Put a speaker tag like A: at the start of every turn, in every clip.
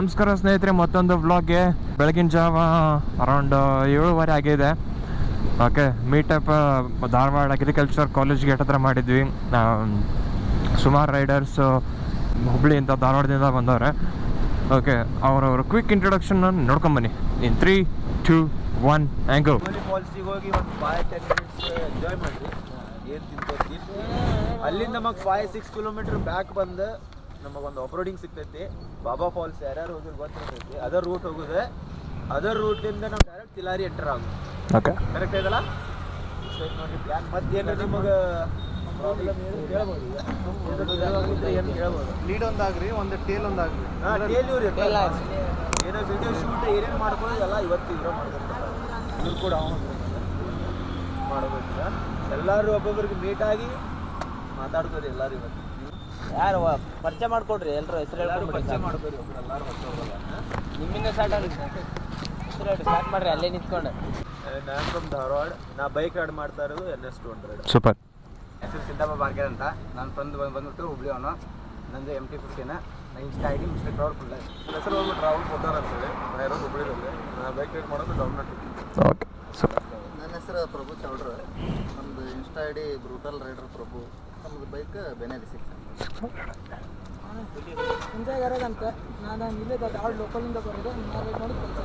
A: ನಮಸ್ಕಾರ ಸ್ನೇಹಿತರೆ, ಮತ್ತೊಂದು ವ್ಲಾಗ್ಗೆ. ಬೆಳಗಿನ ಜಾವ ಅರೌಂಡ್ 7:30 ಆಗಿದೆ. Okay, meetup Dharwad agriculture college gate ಹತ್ರ ಮಾಡಿದ್ವಿ. ಸುಮಾರು ರೈಡರ್ಸ್ ಹುಬ್ಳಿಯಿಂದ ಧಾರವಾಡದಿಂದ ಬಂದವ್ರೆ. ಓಕೆ, ಅವರವರು ಕ್ವಿಕ್ ಇಂಟ್ರೊಡಕ್ಷನ್ ನೋಡ್ಕೊಂಬನ್ನಿ. In 3, 2, 1 and go.
B: ಫಾಲ್ಸಿಗೆ ಹೋಗಿ ಒಂದು 5-10 ಮಿನಿಟ್ಸ್ ಎಂಜಾಯ್ ಮಾಡಿರಿ. ಏನು ತಿಂತೈತಿ ಅಲ್ಲಿಂದ ನಮಗೆ 5-6 ಕಿಲೋಮೀಟರ್ ಬ್ಯಾಕ್ ಬಂದು ನಮಗೊಂದು ಆಫ್ ರೋಡಿಂಗ್ ಸಿಗ್ತೈತಿ. ಬಾಬಾ ಫಾಲ್ಸ್ ಯಾರ್ಯಾರು ಹೋಗಿ ಗೊತ್ತಿರ್ತೈತಿ. ಅದರ್ ರೂಟ್ ಹೋಗೋದು. ಅದರ್ ರೂಟಿಂದ ನಾವು ಡೈರೆಕ್ಟ್ ತಿಲಾರಿ ಎಂಟರ್ ಆಗೋದು.
A: ಓಕೆ,
B: ಕರೆಕ್ಟ್ ಇದಲ್ಲ? ನೋಡಿ ಪ್ಲ್ಯಾನ್. ಮತ್ತೇನು ನಿಮಗೆ ಪ್ರಾಬ್ಲಮ್ ಏನು ಕೇಳ್ಬೋದು. ಏನು ಕೇಳ್ಬೋದು. ಲೀಡ್ ಒಂದಾಗ್ರಿ, ಒಂದು ಟೇಲ್ ಒಂದಾಗ್ರಿ. ಟೇಲ್ ಇವ್ರಿ ಏನೋ ವಿಡಿಯೋ ಶೂಟ್ ಏನೇನು ಮಾಡ್ಕೊಳ್ಳೋದಲ್ಲ ಇವತ್ತು ಇರೋ ಮಾಡ್ಕೊಳ್ತಾರೆ. ಇವ್ರು ಕೂಡ ಮಾಡಬೇಕು. ಎಲ್ಲರೂ ಒಬ್ಬೊಬ್ರಿಗೆ ಮೀಟ್ ಆಗಿ ಮಾತಾಡ್ಕೋರಿ. ಎಲ್ಲರೂ ಇವತ್ತು ಯಾರು ಪರಿಚಯ ಮಾಡ್ಕೊಡ್ರಿ. ಎಲ್ಲರೂ ಹೆಸರು ಎಲ್ಲರೂ ಪರಿಚಯ ಮಾಡ್ಕೊರಿ. ಒಬ್ರು ಎಲ್ಲರೂ ಹೊಸೋಗಲ್ಲ. ನಿಮ್ಮಿಂದ ಸ್ಟಾರ್ಟ್ ಆಗಿ ಹೆಸರು ಸ್ಟಾರ್ಟ್ ಮಾಡ್ರಿ. ಅಲ್ಲೇ ನಿಂತ್ಕೊಂಡು. ನಾನು ಫ್ರಮ್ ಧಾರವಾಡ. ನಾ ಬೈಕ್ ರೈಡ್ ಮಾಡ್ತಾ ಇರೋದು NS200.
A: ಸೂಪರ್.
C: ಹೆಸರು ಸಿದ್ದಪ್ಪ ಬಾರ್ಕೇರ್ ಅಂತ. ನಾನು ಬಂದ್ಬಿಟ್ಟು ಹುಬ್ಳಿ ಅವನು. ನಂದು MT15. ನಾನು insta ID mister crowd full.
B: ಹೆಸರು ಹೋಗ್ಬಿಟ್ಟು ರಾಹುಲ್ ಪೋದಾರ್ ಅಂತೇಳಿ. ನಾ ಇರೋದು ಹುಬ್ಳಿದಲ್ಲಿ. ನಾನು ಬೈಕ್ ರೈಡ್ ಮಾಡೋದು ಡೌನ್ಲೋಡ್.
A: Okay, super.
D: ನನ್ನ ಹೆಸರು ಪ್ರಭು ಚೌಡ್ರ. ನಮ್ಮದು ಇನ್ಸ್ಟಾ ID ಬ್ರೂಟಲ್ ರೈಡರ್ ಪ್ರಭು. ನಮ್ಮದು ಬೈಕ್ ಬೆನೆಲಿ 600.
E: ಎಂಜಾಯ್ ಅಂತ ನಾನು ಇಲ್ಲೇ ಧಾರವಾಡ ಲೋಕಲಿಂದ ಬರೋದು. ನಾನು ನೋಡಿ ಕೆಲಸ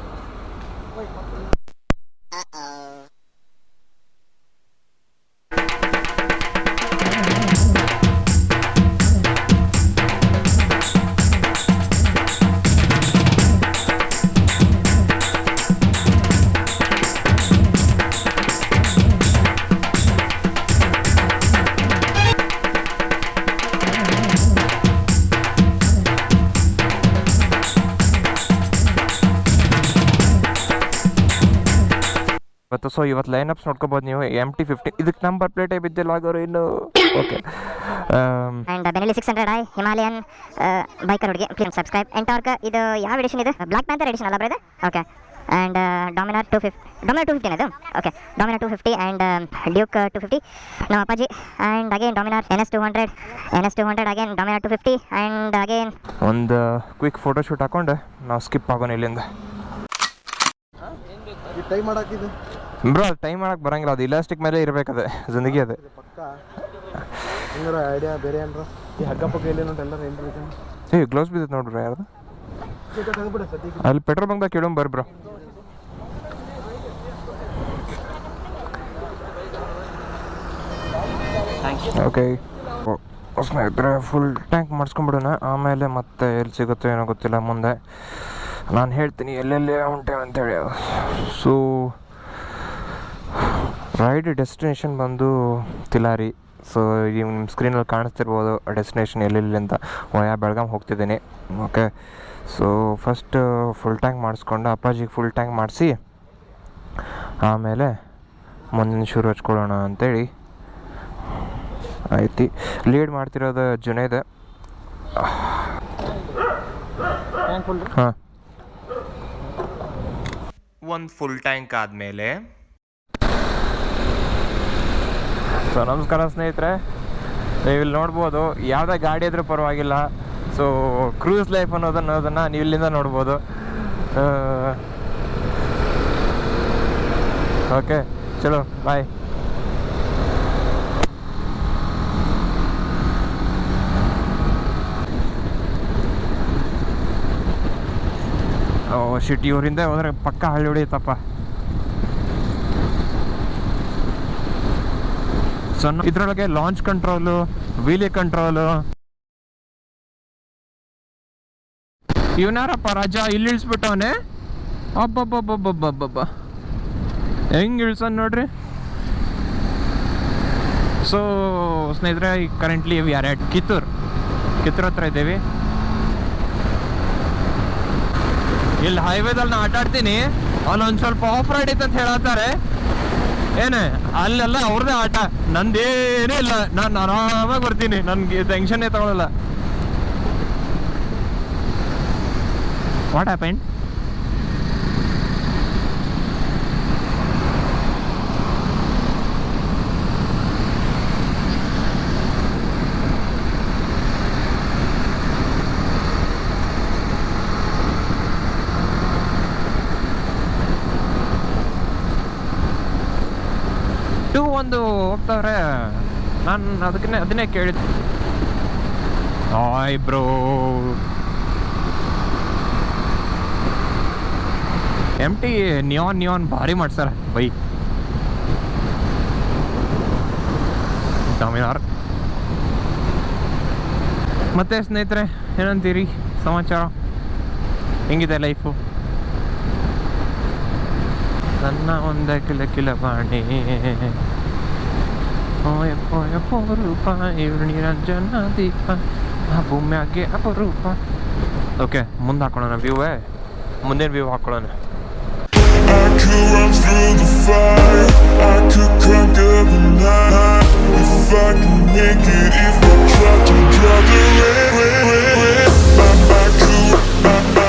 A: ಸೊ ಇವತ್ತು ಲೈನಪ್ಸ್ ನೋಡ್ಕೋಬೋದು ನೀವು. MT15 ಇದಕ್ಕೆ ನಂಬರ್ ಪ್ಲೇಟೇ ಬಿದ್ದಿಲ್ಲ ಆಗೋರು ಇನ್ನು. Okay,
F: and Benelli 600 Himalayan biker ಹುಡುಗಿ. Please subscribe. ಎಂಟಾರ್ಕ್ ಇದು ಯಾವ ಎಡಿಷನ್ ಇದು? ಬ್ಲಾಕ್ ಪ್ಯಾಂಥರ್ ಎಡಿಷನ್ ಅಲ್ಲ ಬ್ರದರ್? ಓಕೆ. ಆ್ಯಂಡ್ ಡಾಮಿನಾರ್ 250 ಇದು. Okay, Dominar 250 and Duke 250. ನಮ್ಮ Appaji. And again Dominar NS200 again Dominar 250 and again
A: ಒಂದು ಕ್ವಿಕ್ ಫೋಟೋ ಶೂಟ್ ಹಾಕೊಂಡು ನಾವು ಸ್ಕಿಪ್ ಆಗೋಣ ಇಲ್ಲಿಂದ.
D: ಟೈಮ್ ಮಾಡಾಕಿದ್ದು
A: ಬ್ರೋ, ಅದು ಟೈಮ್ ಮಾಡಕ್ಕೆ ಬರಂಗಿಲ್ಲ. ಅದು ಇಲಾಸ್ಟಿಕ್ ಮೇಲೆ ಇರಬೇಕದೆ ಜಿಂದಗಿ. ಅದೇ
D: ಪಕ್ಕ ಹೆಂಗಾರ ಐಡಿಯಾ ಬೇರೆ ಏನ್ರ? ಈ ಹಗ್ಗ ಪಕ್ಕ ಎಲ್ಲಿ ನೋಡಿ ಎಲ್ಲರೂ ಏನು ಬೇಕು?
A: ಗ್ಲೌಸ್ ಬಿದ್ದೈತೆ ನೋಡ್ರಿ. ಯಾರ್ದು
D: ಹಂಗ್ಬಿಡ ಸದ್ಯಕ್ಕೆ
A: ಅಲ್ಲಿ ಪೆಟ್ರೋಲ್ ಬಂಕ್ದಾಗ ಕೇಳೋಣ ಬರ್ರಿ ಬ್ರೋ. ಓಕೆ ಸ್ನೇಹಿತರೆ, ಫುಲ್ ಟ್ಯಾಂಕ್ ಮಾಡಿಸ್ಕೊಂಡ್ಬಿಡೋಣ. ಆಮೇಲೆ ಮತ್ತೆ ಎಲ್ಲಿ ಸಿಗುತ್ತೋ ಏನೋ ಗೊತ್ತಿಲ್ಲ. ಮುಂದೆ ನಾನು ಹೇಳ್ತೀನಿ ಎಲ್ಲೆಲ್ಲಿ ಹೊಂಟೇವೆ ಅಂತೇಳಿ. ಸೊ ರೈಡ್ ಡೆಸ್ಟಿನೇಷನ್ ಬಂದು ತಿಲಾರಿ. ಸೊ ಈಗ ನಿಮ್ಮ ಸ್ಕ್ರೀನಲ್ಲಿ ಕಾಣಿಸ್ತಿರ್ಬೋದು ಡೆಸ್ಟಿನೇಷನ್ ಎಲ್ಲೆಲ್ಲಿ ಅಂತ. ಬೆಳಗಾಂ ಹೋಗ್ತಿದ್ದೀನಿ. Okay, so first full tank ಮಾಡಿಸ್ಕೊಂಡು ಅಪ್ಪಾಜಿಗೆ ಫುಲ್ ಟ್ಯಾಂಕ್ ಮಾಡಿಸಿ ಆಮೇಲೆ ಮುಂದಿನ ಶುರು ಹಚ್ಕೊಳ್ಳೋಣ ಅಂಥೇಳಿ ಐತಿ. ಲೀಡ್ ಮಾಡ್ತಿರೋದು ಜುನೇದ್. ಹಾಂ, ಒಂದು ಫುಲ್ ಟ್ಯಾಂಕ್ ಆದಮೇಲೆ. ಸೊ ನಮಸ್ಕಾರ ಸ್ನೇಹಿತರೆ, ನೀವು ಇಲ್ಲಿ ನೋಡ್ಬೋದು. ಯಾವುದೇ ಗಾಡಿ ಇದ್ರೂ ಪರವಾಗಿಲ್ಲ. ಸೊ ಕ್ರೂಸ್ ಲೈಫ್ ಅನ್ನೋದನ್ನು ನೀವು ಇಲ್ಲಿಂದ ನೋಡ್ಬೋದು. ಓಕೆ, ಚಲೋ ಬಾಯ್. ಶಿಟ್, ಇವರಿಂದ ಹೋದ್ರೆ ಪಕ್ಕ ಹಳ್ಳಿ ಹೊಡಿಯುತ್ತಪ್ಪ. ಸೊ ಇದರೊಳಗೆ ಲಾಂಚ್ ಕಂಟ್ರೋಲು, ವೀಲಿ ಕಂಟ್ರೋಲು. ಇವನಾರಪ್ಪ ರಾಜ ಇಲ್ಲಿ ಇಳಿಸ್ಬಿಟ್ಟವನೆ. ಅಬ್ಬಬ್ಬಬ್ಬಬ್ಬಬ್ಬಬ್ಬ, ಹೆಂಗೆ ಇಳ್ಸನ್ ನೋಡ್ರಿ. ಸೊ ಸ್ನೇಹಿತರೆ, ಈಗ ಕರೆಂಟ್ಲಿ ಯಾರು ಕಿತ್ತೂರು ಹತ್ರ ಇದ್ದೀವಿ. ಇಲ್ಲಿ ಹೈವೇದಲ್ಲಿ ನಾ ಆಟಾಡ್ತೀನಿ. ಅಲ್ಲೊಂದು ಸ್ವಲ್ಪ ಆಫ್ ರೈಡ್ ಐತೆ ಅಂತ ಹೇಳತ್ತಾರೆ. ಏನೇ ಅಲ್ಲೆಲ್ಲ ಅವ್ರದ್ದೇ ಆಟ, ನಂದೇನೇ ಇಲ್ಲ. ನಾನು ಆರಾಮಾಗಿ ಬರ್ತೀನಿ, ನನಗೆ ಟೆನ್ಷನ್ನೇ ತಗೊಳ್ಳಲ್ಲ. What happened? ಒಂದು ಹೋಗ್ತವ್ರೆ. ನಾನು ಅದನ್ನೇ ಕೇಳಿದ್ದೆ. Hi bro. MT ನಿಯಾನ್ ಭಾರಿ ಮಾಡ್ಸಾರ ಬೈ. ಡಾಮಿನಾರ್. ಮತ್ತೆ ಸ್ನೇಹಿತರೆ ಏನಂತೀರಿ ಸಮಾಚಾರ, ಹೆಂಗಿದೆ ಲೈಫು? ನನ್ನ ಒಂದ ಕಿಲ ಬಾಣಿ ಅಪರೂಪ ನಿರಂಜನ ದೀಪ ಭೂಮ್ಯಾಗೆ ಅಪರೂಪ. ಓಕೆ, ಮುಂದೆ ಹಾಕೊಳ್ಳೋಣ ವ್ಯೂವೇ, ಮುಂದಿನ ವ್ಯೂ ಹಾಕೊಳ್ಳೋಣ.
G: I could run through the fire, I could conquer the night. If I can make it, if I try to draw the red. I could